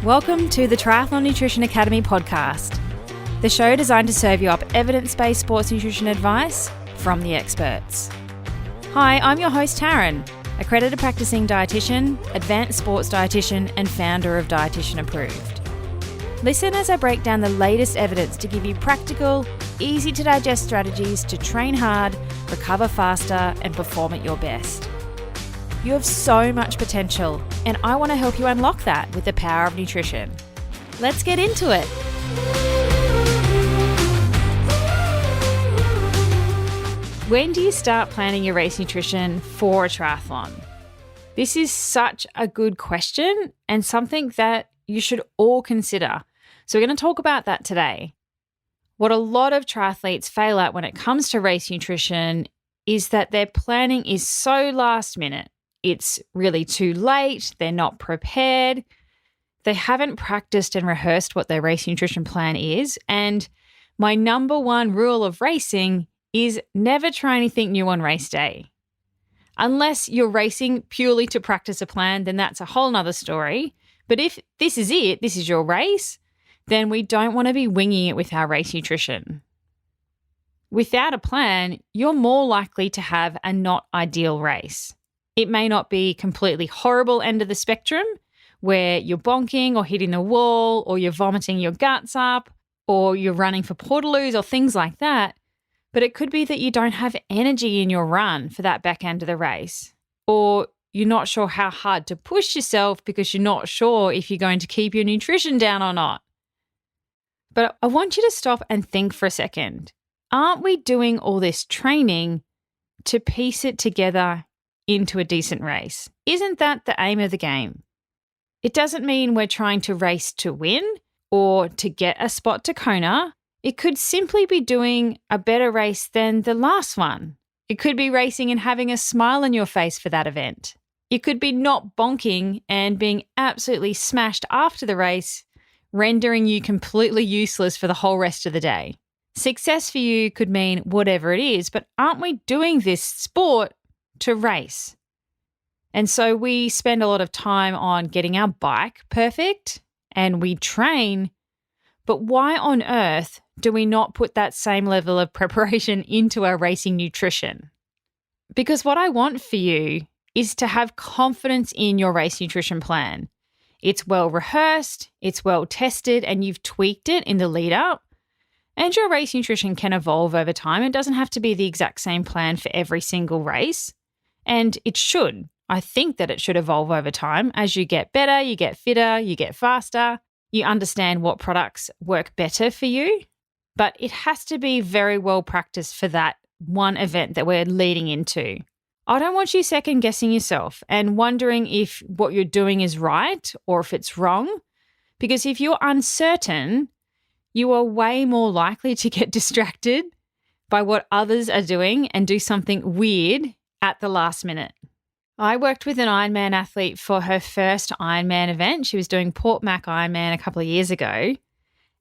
Welcome to the Triathlon Nutrition Academy podcast, the show designed to serve you up evidence-based sports nutrition advice from the experts. Hi, I'm your host Taryn, accredited practicing dietitian, advanced sports dietitian, and founder of Dietitian Approved. Listen as I break down the latest evidence to give you practical, easy to digest strategies to train hard, recover faster, and perform at your best. You have so much potential, and I want to help you unlock that with the power of nutrition. Let's get into it. When do you start planning your race nutrition for a triathlon? This is such a good question and something that you should all consider. So we're going to talk about that today. What a lot of triathletes fail at when it comes to race nutrition is that their planning is so last minute. It's really too late, they're not prepared, they haven't practiced and rehearsed what their race nutrition plan is. And my number one rule of racing is never try anything new on race day. Unless you're racing purely to practice a plan, then that's a whole nother story. But if this is it, this is your race, then we don't want to be winging it with our race nutrition. Without a plan, you're more likely to have a not ideal race. It may not be completely horrible end of the spectrum where you're bonking or hitting the wall or you're vomiting your guts up or you're running for portaloos or things like that. But it could be that you don't have energy in your run for that back end of the race, or you're not sure how hard to push yourself because you're not sure if you're going to keep your nutrition down or not. But I want you to stop and think for a second. Aren't we doing all this training to piece it together into a decent race? Isn't that the aim of the game? It doesn't mean we're trying to race to win or to get a spot to Kona. It could simply be doing a better race than the last one. It could be racing and having a smile on your face for that event. It could be not bonking and being absolutely smashed after the race, rendering you completely useless for the whole rest of the day. Success for you could mean whatever it is, but aren't we doing this sport to race? And so we spend a lot of time on getting our bike perfect and we train, but why on earth do we not put that same level of preparation into our racing nutrition? Because what I want for you is to have confidence in your race nutrition plan. It's well rehearsed, it's well tested, and you've tweaked it in the lead up. And your race nutrition can evolve over time. It doesn't have to be the exact same plan for every single race. And it should. I think that it should evolve over time. As you get better, you get fitter, you get faster, you understand what products work better for you. But it has to be very well practiced for that one event that we're leading into. I don't want you second guessing yourself and wondering if what you're doing is right or if it's wrong. Because if you're uncertain, you are way more likely to get distracted by what others are doing and do something weird at the last minute. I worked with an Ironman athlete for her first Ironman event. She was doing Port Mac Ironman a couple of years ago.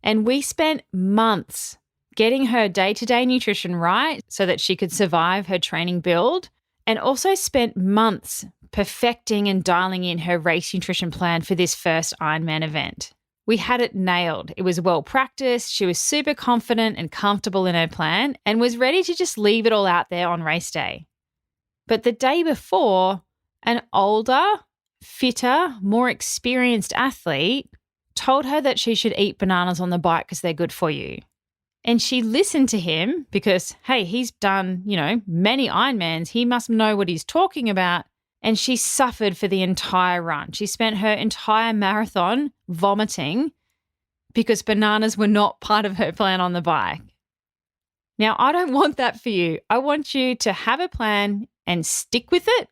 And we spent months getting her day-to-day nutrition right so that she could survive her training build, and also spent months perfecting and dialing in her race nutrition plan for this first Ironman event. We had it nailed. It was well practiced. She was super confident and comfortable in her plan and was ready to just leave it all out there on race day. But the day before, an older, fitter, more experienced athlete told her that she should eat bananas on the bike because they're good for you. And she listened to him because, hey, he's done, many Ironmans. He must know what he's talking about. And she suffered for the entire run. She spent her entire marathon vomiting because bananas were not part of her plan on the bike. Now, I don't want that for you. I want you to have a plan and stick with it.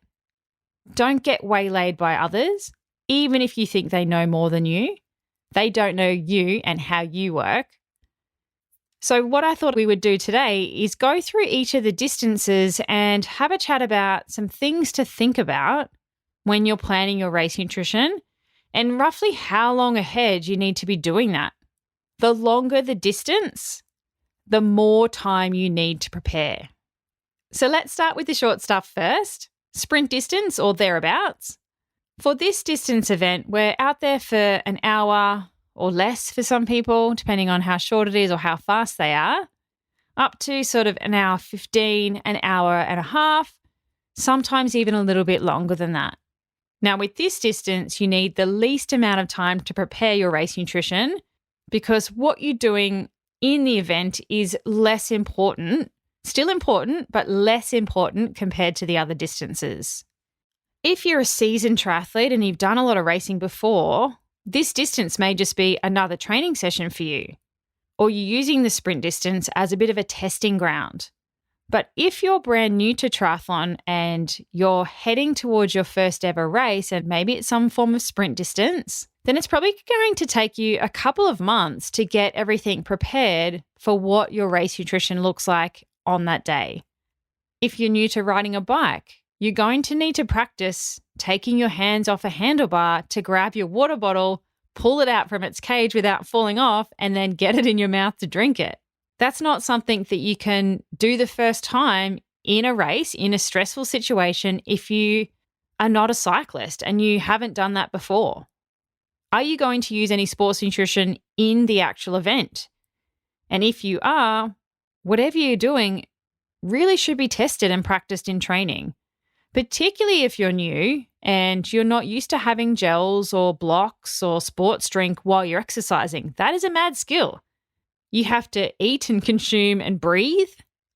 Don't get waylaid by others, even if you think they know more than you. They don't know you and how you work. So what I thought we would do today is go through each of the distances and have a chat about some things to think about when you're planning your race nutrition and roughly how long ahead you need to be doing that. The longer the distance, the more time you need to prepare. So let's start with the short stuff first. Sprint distance or thereabouts. For this distance event, we're out there for an hour or less for some people, depending on how short it is or how fast they are, up to sort of an hour 15, an hour and a half, sometimes even a little bit longer than that. Now, with this distance, you need the least amount of time to prepare your race nutrition because what you're doing in the event is less important, still important, but less important compared to the other distances. If you're a seasoned triathlete and you've done a lot of racing before, this distance may just be another training session for you, or you're using the sprint distance as a bit of a testing ground. But if you're brand new to triathlon and you're heading towards your first ever race and maybe it's some form of sprint distance, then it's probably going to take you a couple of months to get everything prepared for what your race nutrition looks like on that day. If you're new to riding a bike, you're going to need to practice taking your hands off a handlebar to grab your water bottle, pull it out from its cage without falling off, and then get it in your mouth to drink it. That's not something that you can do the first time in a race, in a stressful situation, if you are not a cyclist and you haven't done that before. Are you going to use any sports nutrition in the actual event? And if you are, whatever you're doing really should be tested and practiced in training, particularly if you're new and you're not used to having gels or blocks or sports drink while you're exercising. That is a mad skill. You have to eat and consume and breathe,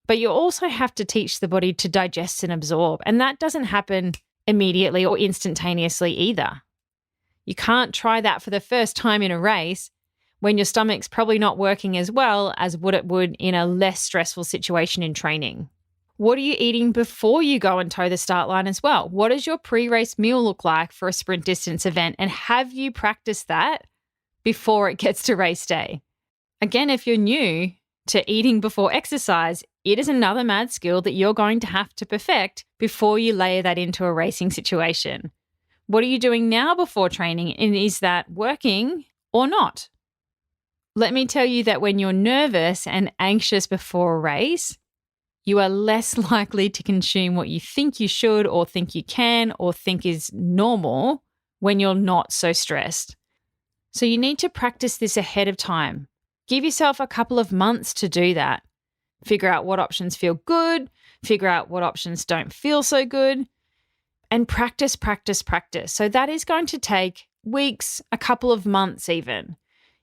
but you also have to teach the body to digest and absorb. And that doesn't happen immediately or instantaneously either. You can't try that for the first time in a race when your stomach's probably not working as well as what it would in a less stressful situation in training. What are you eating before you go and toe the start line as well? What does your pre-race meal look like for a sprint distance event? And have you practiced that before it gets to race day? Again, if you're new to eating before exercise, it is another mad skill that you're going to have to perfect before you layer that into a racing situation. What are you doing now before training, and is that working or not? Let me tell you that when you're nervous and anxious before a race, you are less likely to consume what you think you should or think you can or think is normal when you're not so stressed. So you need to practice this ahead of time. Give yourself a couple of months to do that. Figure out what options feel good, figure out what options don't feel so good, and practice. So that is going to take weeks, a couple of months even.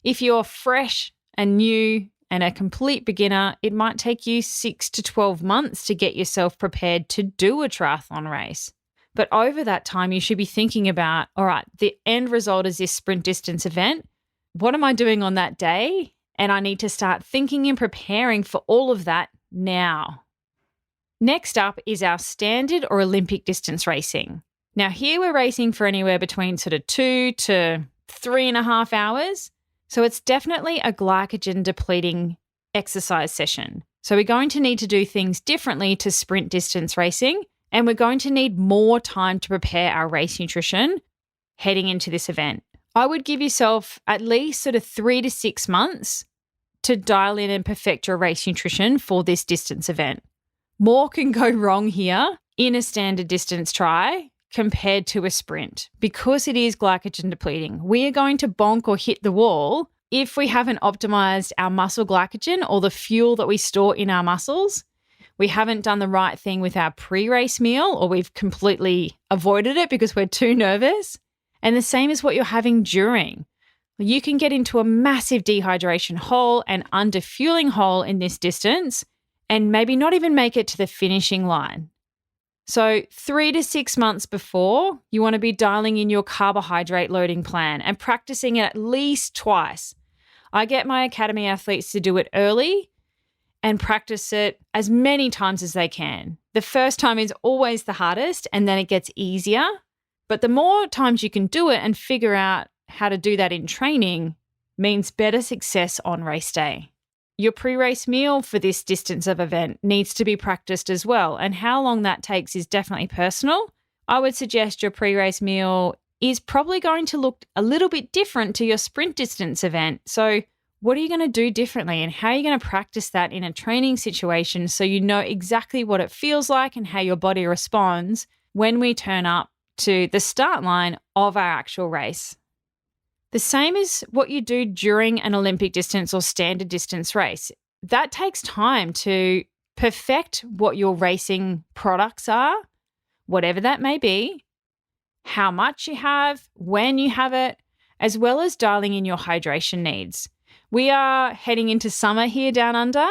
If you're fresh and new and a complete beginner, it might take you 6 to 12 months to get yourself prepared to do a triathlon race. But over that time, you should be thinking about, all right, the end result is this sprint distance event. What am I doing on that day? And I need to start thinking and preparing for all of that now. Next up is our standard or Olympic distance racing. Now here we're racing for anywhere between sort of 2 to 3.5 hours. So it's definitely a glycogen depleting exercise session. So we're going to need to do things differently to sprint distance racing, and we're going to need more time to prepare our race nutrition heading into this event. I would give yourself at least sort of 3 to 6 months to dial in and perfect your race nutrition for this distance event. More can go wrong here in a standard distance try compared to a sprint because it is glycogen depleting. We are going to bonk or hit the wall if we haven't optimized our muscle glycogen or the fuel that we store in our muscles. We haven't done the right thing with our pre-race meal, or we've completely avoided it because we're too nervous. And the same is what you're having during. You can get into a massive dehydration hole and underfueling hole in this distance and maybe not even make it to the finishing line. So 3 to 6 months before, you want to be dialing in your carbohydrate loading plan and practicing it at least twice. I get my academy athletes to do it early and practice it as many times as they can. The first time is always the hardest and then it gets easier. But the more times you can do it and figure out how to do that in training means better success on race day. Your pre-race meal for this distance of event needs to be practiced as well, and how long that takes is definitely personal. I would suggest your pre-race meal is probably going to look a little bit different to your sprint distance event. So what are you going to do differently, and how are you going to practice that in a training situation so you know exactly what it feels like and how your body responds when we turn up to the start line of our actual race. The same is what you do during an Olympic distance or standard distance race. That takes time to perfect what your racing products are, whatever that may be, how much you have, when you have it, as well as dialing in your hydration needs. We are heading into summer here down under,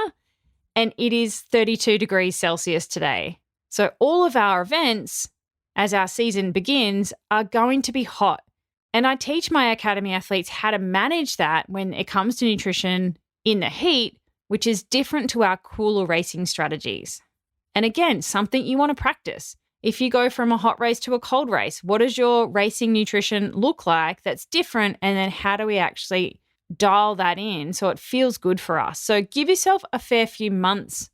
and it is 32 degrees Celsius today. So all of our events, as our season begins, are going to be hot. And I teach my academy athletes how to manage that when it comes to nutrition in the heat, which is different to our cooler racing strategies. And again, something you want to practice. If you go from a hot race to a cold race, what does your racing nutrition look like that's different? And then how do we actually dial that in so it feels good for us? So give yourself a fair few months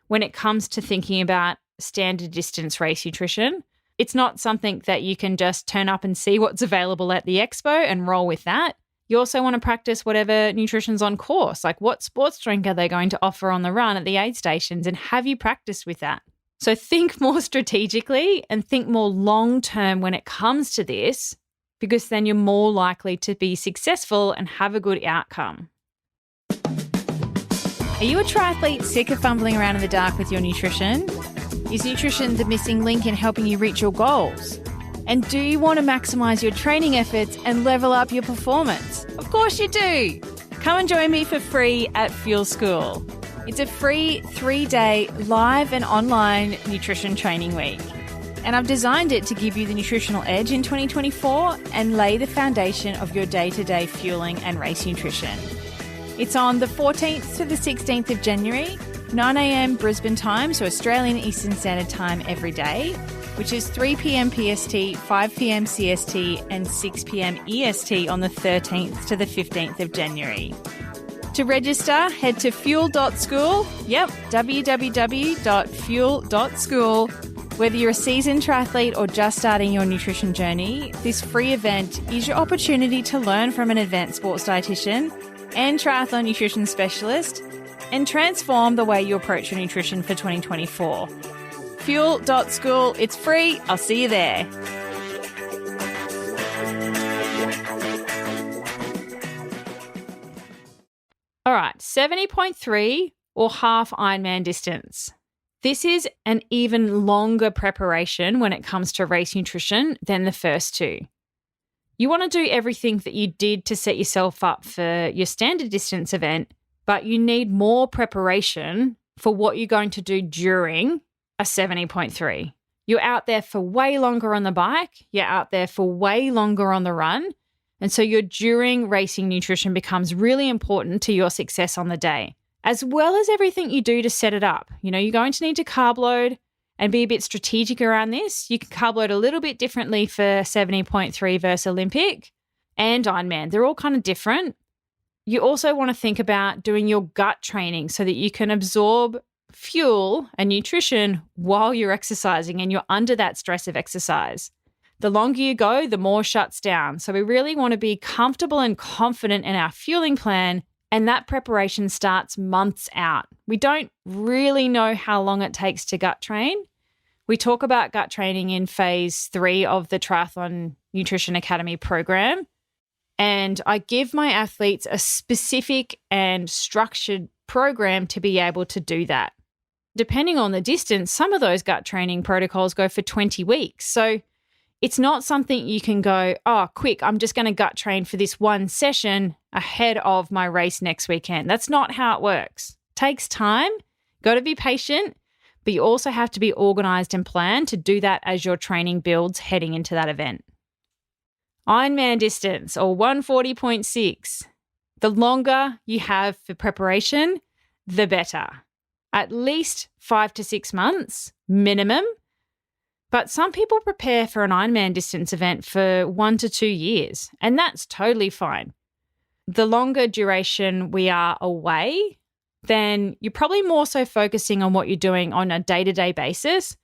when it comes to thinking about standard distance race nutrition. It's not something that you can just turn up and see what's available at the expo and roll with that. You also want to practice whatever nutrition's on course, like what sports drink are they going to offer on the run at the aid stations, and have you practiced with that? So think more strategically and think more long-term when it comes to this, because then you're more likely to be successful and have a good outcome. Are you a triathlete sick of fumbling around in the dark with your nutrition? Is nutrition the missing link in helping you reach your goals? And do you want to maximize your training efforts and level up your performance? Of course you do. Come and join me for free at Fuel School. It's a free 3-day live and online nutrition training week. And I've designed it to give you the nutritional edge in 2024 and lay the foundation of your day-to-day fueling and race nutrition. It's on the 14th to the 16th of January, 9 a.m. Brisbane time, so Australian Eastern Standard Time every day, which is 3 p.m. PST, 5 p.m. CST, and 6 p.m. EST on the 13th to the 15th of January. To register, head to fuel.school. Yep, www.fuel.school. Whether you're a seasoned triathlete or just starting your nutrition journey, this free event is your opportunity to learn from an advanced sports dietitian and triathlon nutrition specialist and transform the way you approach your nutrition for 2024. Fuel.school, it's free. I'll see you there. All right, 70.3 or half Ironman distance. This is an even longer preparation when it comes to race nutrition than the first two. You want to do everything that you did to set yourself up for your standard distance event, but you need more preparation for what you're going to do during a 70.3. You're out there for way longer on the bike, you're out there for way longer on the run, and so your during racing nutrition becomes really important to your success on the day, as well as everything you do to set it up. You know, you're going to need to carb load and be a bit strategic around this. You can carb load a little bit differently for 70.3 versus Olympic and Ironman. They're all kind of different. You also want to think about doing your gut training so that you can absorb fuel and nutrition while you're exercising and you're under that stress of exercise. The longer you go, the more shuts down. So we really want to be comfortable and confident in our fueling plan, and that preparation starts months out. We don't really know how long it takes to gut train. We talk about gut training in phase 3 of the Triathlon Nutrition Academy program. And I give my athletes a specific and structured program to be able to do that. Depending on the distance, some of those gut training protocols go for 20 weeks. So it's not something you can go, oh, quick, I'm just going to gut train for this one session ahead of my race next weekend. That's not how it works. It takes time, got to be patient, but you also have to be organised and plan to do that as your training builds heading into that event. Ironman distance, or 140.6. The longer you have for preparation, the better. At least 5 to 6 months minimum. But some people prepare for an Ironman distance event for 1 to 2 years, and that's totally fine. The longer duration we are away, then you're probably more so focusing on what you're doing on a day-to-day basis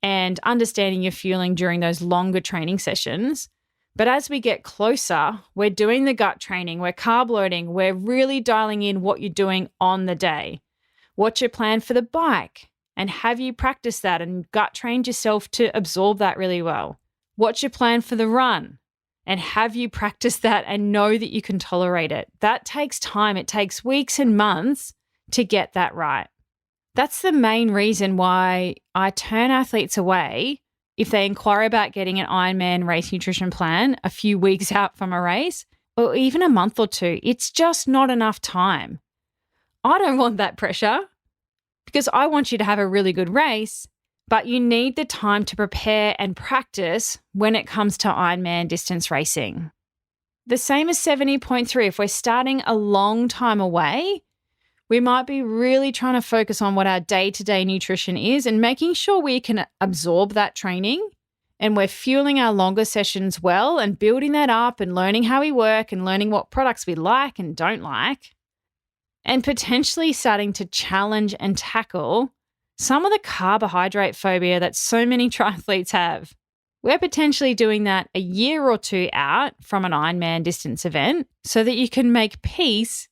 and understanding your fueling during those longer training sessions. But as we get closer, we're doing the gut training, we're carb loading, we're really dialing in what you're doing on the day. What's your plan for the bike? And have you practiced that and gut trained yourself to absorb that really well? What's your plan for the run? And have you practiced that and know that you can tolerate it? That takes time. It takes weeks and months to get that right. That's the main reason why I turn athletes away if they inquire about getting an Ironman race nutrition plan a few weeks out from a race or even a month or two. It's just not enough time. I don't want that pressure because I want you to have a really good race, but you need the time to prepare and practice when it comes to Ironman distance racing. The same as 70.3, if we're starting a long time away, we might be really trying to focus on what our day-to-day nutrition is and making sure we can absorb that training and we're fueling our longer sessions well and building that up and learning how we work and learning what products we like and don't like, and potentially starting to challenge and tackle some of the carbohydrate phobia that so many triathletes have. We're potentially doing that a year or two out from an Ironman distance event so that you can make peace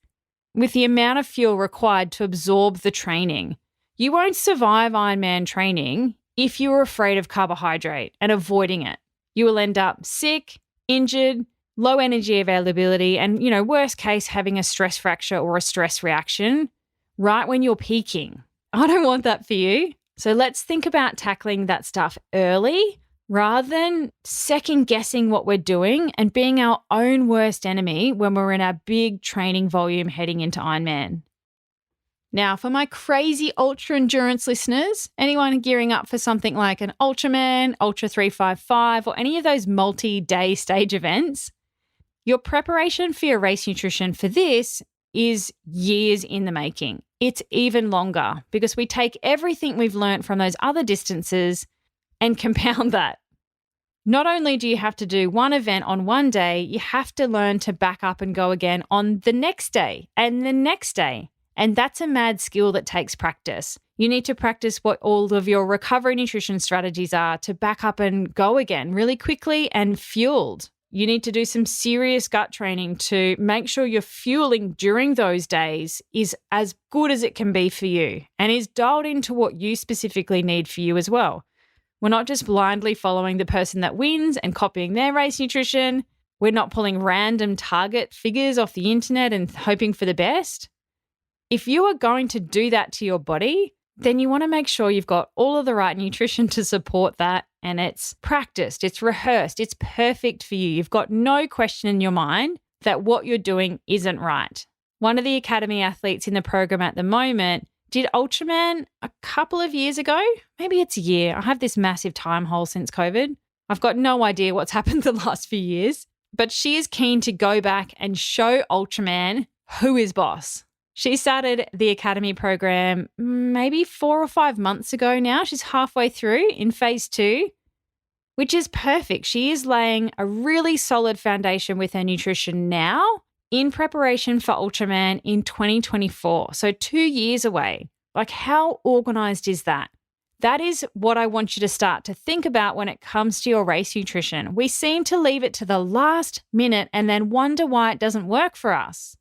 with the amount of fuel required to absorb the training. You won't survive Ironman training if you're afraid of carbohydrate and avoiding it. You will end up sick, injured, low energy availability, and, worst case, having a stress fracture or a stress reaction right when you're peaking. I don't want that for you. So let's think about tackling that stuff early rather than second guessing what we're doing and being our own worst enemy when we're in our big training volume heading into Ironman. Now, for my crazy ultra endurance listeners, anyone gearing up for something like an Ultraman, Ultra 355, or any of those multi-day stage events, your preparation for your race nutrition for this is years in the making. It's even longer because we take everything we've learned from those other distances and compound that. Not only do you have to do one event on one day, you have to learn to back up and go again on the next day and the next day. And that's a mad skill that takes practice. You need to practice what all of your recovery nutrition strategies are to back up and go again really quickly and fueled. You need to do some serious gut training to make sure your fueling during those days is as good as it can be for you and is dialed into what you specifically need for you as well. We're not just blindly following the person that wins and copying their race nutrition. We're not pulling random target figures off the internet and hoping for the best. If you are going to do that to your body, then you want to make sure you've got all of the right nutrition to support that and it's practiced, it's rehearsed, it's perfect for you. You've got no question in your mind that what you're doing isn't right. One of the academy athletes in the program at the moment did Ultraman a couple of years ago. Maybe it's a year. I have this massive time hole since COVID. I've got no idea what's happened the last few years, but she is keen to go back and show Ultraman who is boss. She started the academy program maybe 4 or 5 months ago now. She's halfway through in phase 2, which is perfect. She is laying a really solid foundation with her nutrition now in preparation for Ultraman in 2024. So 2 years away. Like, how organized is that? That is what I want you to start to think about when it comes to your race nutrition. We seem to leave it to the last minute and then wonder why it doesn't work for us.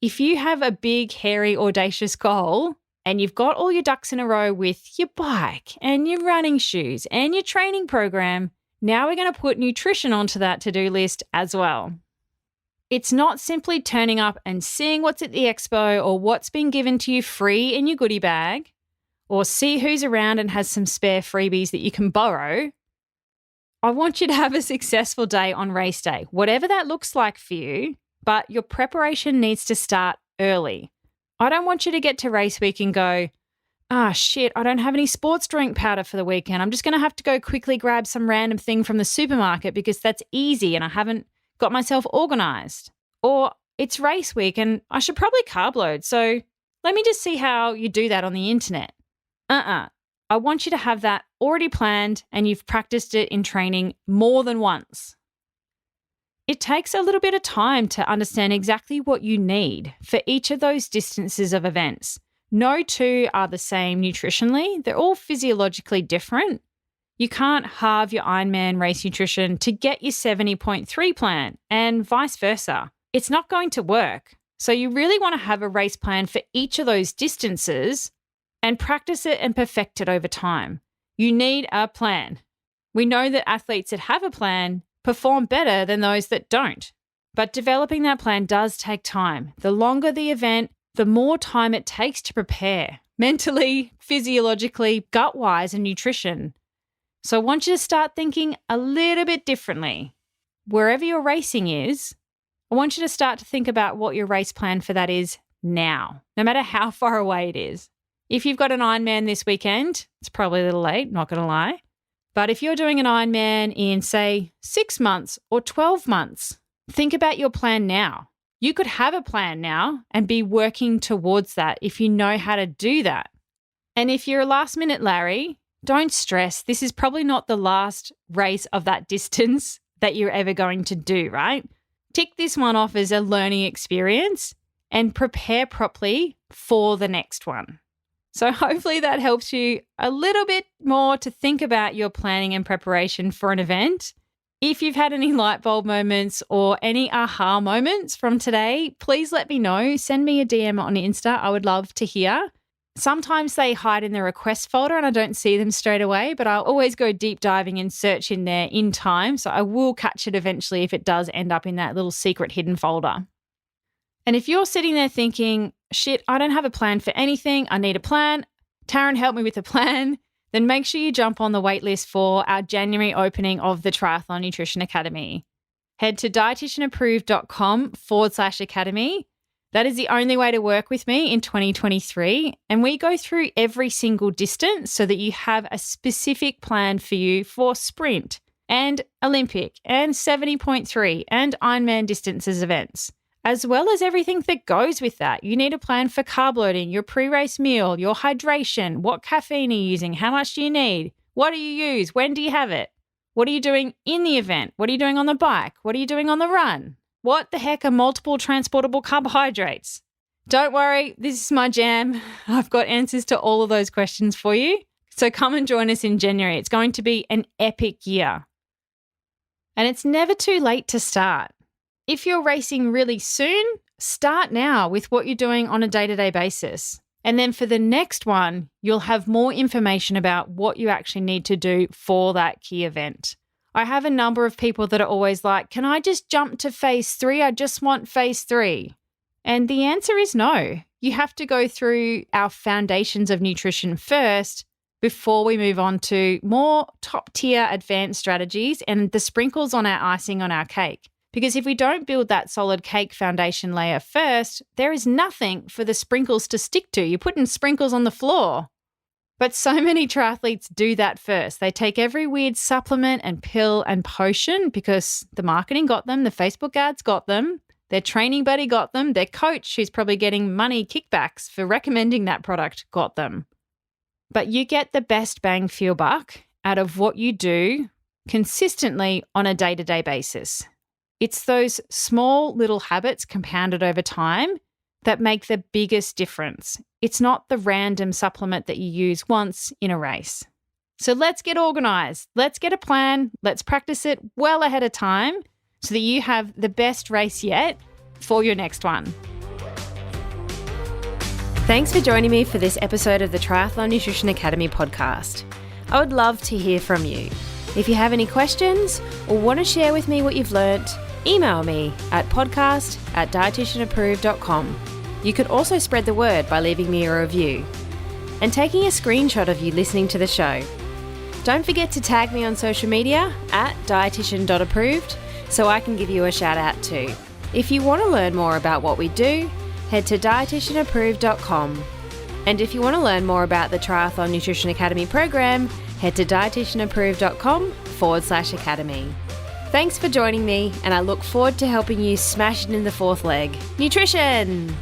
If you have a big, hairy, audacious goal and you've got all your ducks in a row with your bike and your running shoes and your training program, now we're going to put nutrition onto that to-do list as well. It's not simply turning up and seeing what's at the expo or what's been given to you free in your goodie bag, or see who's around and has some spare freebies that you can borrow. I want you to have a successful day on race day, whatever that looks like for you, but your preparation needs to start early. I don't want you to get to race week and go, shit, I don't have any sports drink powder for the weekend. I'm just going to have to go quickly grab some random thing from the supermarket because that's easy and I haven't got myself organized. Or it's race week and I should probably carb load. So let me just see how you do that on the internet. I want you to have that already planned and you've practiced it in training more than once. It takes a little bit of time to understand exactly what you need for each of those distances of events. No two are the same nutritionally. They're all physiologically different. You can't halve your Ironman race nutrition to get your 70.3 plan and vice versa. It's not going to work. So you really want to have a race plan for each of those distances and practice it and perfect it over time. You need a plan. We know that athletes that have a plan perform better than those that don't. But developing that plan does take time. The longer the event, the more time it takes to prepare, mentally, physiologically, gut-wise, and nutrition. So I want you to start thinking a little bit differently. Wherever your racing is, I want you to start to think about what your race plan for that is now, no matter how far away it is. If you've got an Ironman this weekend, it's probably a little late, not going to lie. But if you're doing an Ironman in, say, 6 months or 12 months, think about your plan now. You could have a plan now and be working towards that if you know how to do that. And if you're a last minute Larry, don't stress. This is probably not the last race of that distance that you're ever going to do, right? Tick this one off as a learning experience and prepare properly for the next one. So hopefully that helps you a little bit more to think about your planning and preparation for an event. If you've had any light bulb moments or any aha moments from today, please let me know. Send me a DM on Insta. I would love to hear. Sometimes they hide in the request folder and I don't see them straight away, but I'll always go deep diving and search in there in time. So I will catch it eventually if it does end up in that little secret hidden folder. And if you're sitting there thinking, shit, I don't have a plan for anything, I need a plan, Taryn, help me with a plan, then make sure you jump on the waitlist for our January opening of the Triathlon Nutrition Academy. Head to dietitianapproved.com/academy. That is the only way to work with me in 2023. And we go through every single distance so that you have a specific plan for you for sprint and Olympic and 70.3 and Ironman distances events, as well as everything that goes with that. You need a plan for carb loading, your pre-race meal, your hydration, what caffeine are you using, how much do you need, what do you use, when do you have it, what are you doing in the event, what are you doing on the bike, what are you doing on the run, what the heck are multiple transportable carbohydrates? Don't worry, this is my jam. I've got answers to all of those questions for you. So come and join us in January. It's going to be an epic year. And it's never too late to start. If you're racing really soon, start now with what you're doing on a day-to-day basis. And then for the next one, you'll have more information about what you actually need to do for that key event. I have a number of people that are always like, can I just jump to phase 3? I just want phase 3. And the answer is no. You have to go through our foundations of nutrition first before we move on to more top-tier advanced strategies and the sprinkles on our icing on our cake. Because if we don't build that solid cake foundation layer first, there is nothing for the sprinkles to stick to. You're putting sprinkles on the floor. But so many triathletes do that first. They take every weird supplement and pill and potion because the marketing got them, the Facebook ads got them, their training buddy got them, their coach who's probably getting money kickbacks for recommending that product got them. But you get the best bang for your buck out of what you do consistently on a day-to-day basis. It's those small little habits compounded over time that make the biggest difference. It's not the random supplement that you use once in a race. So let's get organized. Let's get a plan. Let's practice it well ahead of time so that you have the best race yet for your next one. Thanks for joining me for this episode of the Triathlon Nutrition Academy podcast. I would love to hear from you. If you have any questions or want to share with me what you've learnt, email me at podcast@dietitianapproved.com. You can also spread the word by leaving me a review and taking a screenshot of you listening to the show. Don't forget to tag me on social media at dietitian.approved so I can give you a shout out too. If you want to learn more about what we do, head to dietitianapproved.com. And if you want to learn more about the Triathlon Nutrition Academy program, head to dietitianapproved.com/academy. Thanks for joining me, and I look forward to helping you smash it in the fourth leg. Nutrition!